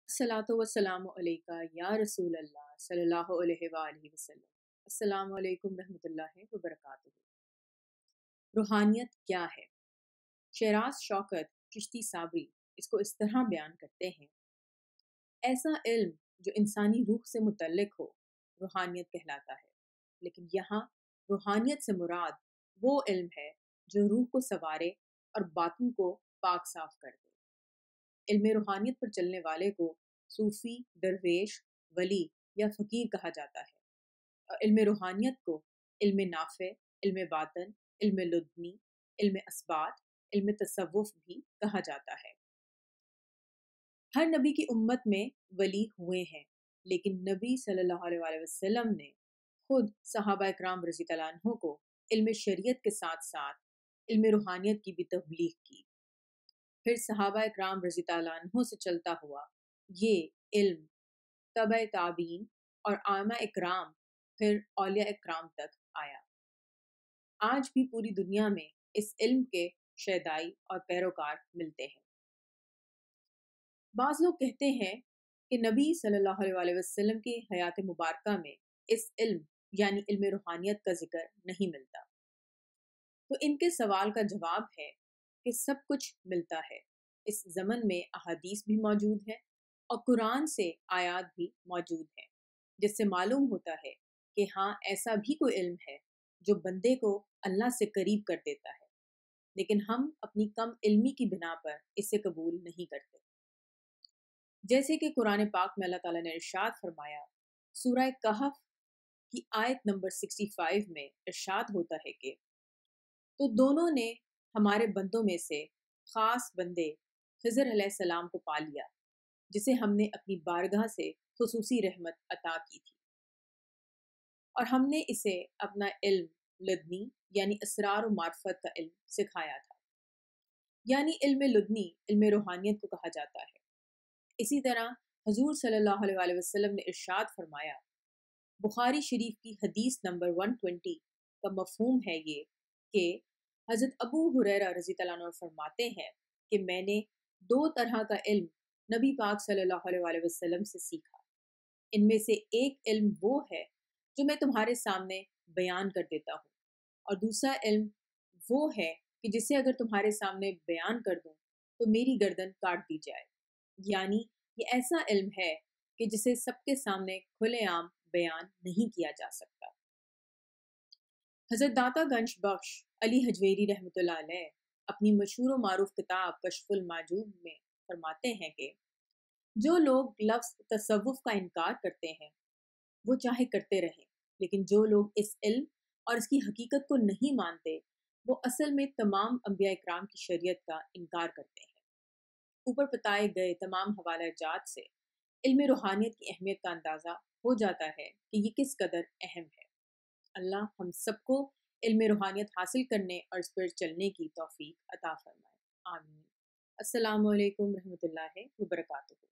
अस्सलातु वस्सलामु अलैका या रसूल अल्लाह सल्लल्लाहु अलैहि वसल्लम। अस्सलामु अलैकुम रहमतुल्लाहि व बरकातुहू। रूहानियत क्या है? शेराज शौकत चिश्ती साबरी इसको इस तरह बयान करते हैं, ऐसा इल्म जो इंसानी रूह से मुतल्लिक हो रूहानियत कहलाता है। लेकिन यहाँ रूहानियत से मुराद वो इल्म है जो रूह को संवारे और बातिन को पाक साफ कर दे। इल्म रूहानियत पर चलने वाले को सूफी, दरवेश, वली या फ़कीर कहा जाता है और इल्म रूहानियत को इल्म नाफ़े, इल्म बातन, इल्म लुदनी, इल्म असबात, इल्म तसव्वुफ़ भी कहा जाता है। हर नबी की उम्मत में वली हुए हैं, लेकिन नबी सल्लल्लाहु अलैहि वसल्लम ने खुद सहाबा इकराम रज़ी अल्लाह अन्हो को इल्म शरीयत के साथ साथ इल्म रूहानियत की भी तबलीग की। फिर सहाबा इकराम रज़ी अल्लाह अन्हो से चलता हुआ ये इल्म तबा ताबीन और आमा इकराम फिर औलिया इकराम तक आया। आज भी पूरी दुनिया में इस इल्म के शैदाई और पैरोकार मिलते हैं। बाज़ लोग कहते हैं कि नबी सल्लल्लाहु अलैहि वसल्लम की हयात मुबारका में इस इल्म यानी इल्म रूहानियत का जिक्र नहीं मिलता। तो इनके सवाल का जवाब है कि सब कुछ मिलता है। इस ज़मन में अहादीस भी मौजूद है और कुरान से आयात भी मौजूद हैं, जिससे मालूम होता है कि हाँ, ऐसा भी कोई इल्म है जो बंदे को अल्लाह से करीब कर देता है, लेकिन हम अपनी कम इल्मी की बिना पर इसे कबूल नहीं करते। जैसे कि कुरान पाक में अल्लाह ताला ने इरशाद फरमाया, सूरह कहफ की आयत नंबर 65 में इरशाद होता है कि तो दोनों ने हमारे बंदों में से ख़ास बंदे खिज़र अलैहिस्सलाम को पा लिया, जिसे हमने अपनी बारगाह से खुसूसी रहमत अता की थी, और हमने इसे अपना इल्म लदनी यानी असरार और मार्फत का इल्म सिखाया था। यानी इल्म लदनी इल्म रूहानियत को कहा जाता है। इसी तरह हजूर सल्लल्लाहु अलैहि वसल्लम ने इरशाद फरमाया, बुखारी शरीफ की हदीस नंबर 120 का मफहूम है ये कि हज़रत अबू हुरैरा रज़ी अल्लाह अन्हु फरमाते हैं कि मैंने दो तरह का इल्म नबी पाक सल्लल्लाहु अलैहि वसल्लम से सीखा। इनमें से एक इल्म वो है जो मैं तुम्हारे सामने बयान कर देता हूँ, और दूसरा इल्म वो है कि जिसे अगर तुम्हारे सामने बयान कर दूँ तो मेरी गर्दन काट दी जाए। यानी ये ऐसा इल्म है कि जिसे सबके सामने खुलेआम बयान नहीं किया जा सकता। हज़रत दाता गंज बख्श अली हजवेरी रहमतुल्लाह अलैह अपनी मशहूर व मारूफ किताब कश्फुल माजूब में फरमाते हैं कि जो लोग लफ्ज़ तसव्वुफ़ का इनकार करते हैं वो चाहे करते रहें, लेकिन जो लोग इस इल्म और इसकी हकीकत को नहीं मानते वो असल में तमाम अंबिया इकराम की शरीयत का इनकार करते हैं। ऊपर बताए गए तमाम हवाला जात से इल्म रूहानियत की अहमियत का अंदाज़ा हो जाता है कि ये किस कदर अहम है। अल्लाह हम सबको इल्म रूहानियत हासिल करने और इस पर चलने की तौफीक अता फरमाए। आमीन। अस्सलामु अलैकुम रहमतुल्लाहि व बरकातुहू।